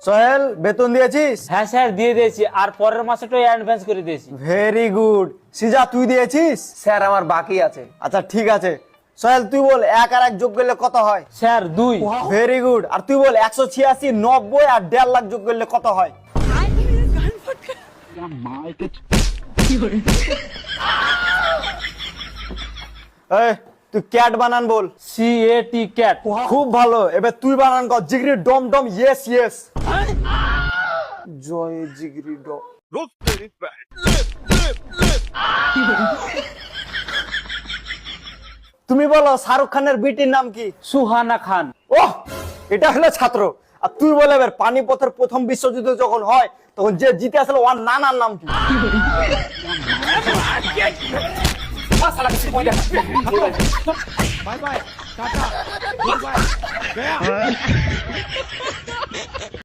সোহেল বেতন দিয়েছিস? হ্যাঁ স্যার দিয়ে দিয়েছি, আর পরের মাসেটাও অ্যাডভান্স করে দিয়েছি। Very good. সিজা তুই দিয়েছিস? স্যার আমার বাকি আছে। আচ্ছা ঠিক আছে। সোহেল তুই বল 1 আর 1 যোগ করলে কত হয়? স্যার 2। Very good. আর তুই বল 186, 90 আর 1.5 লাখ যোগ করলে কত হয়? এই তুই ক্যাট বানান বল। CAT cat. খুব ভালো। এবার তুই বানান কর জিগরি ডম ডম ইয়েস ইয়েস। জয় জিগরি ডম। তুমি বলো শাহরুখ খানের বিটির নাম কি? সুহানা খান। ওহ, এটা হলো ছাত্র। আর তুই বলে এবার পানিপথের প্রথম বিশ্বযুদ্ধ যখন হয় তখন যে জিতে আসলে ওর নানার নাম কি? Bye bye tata good bye गया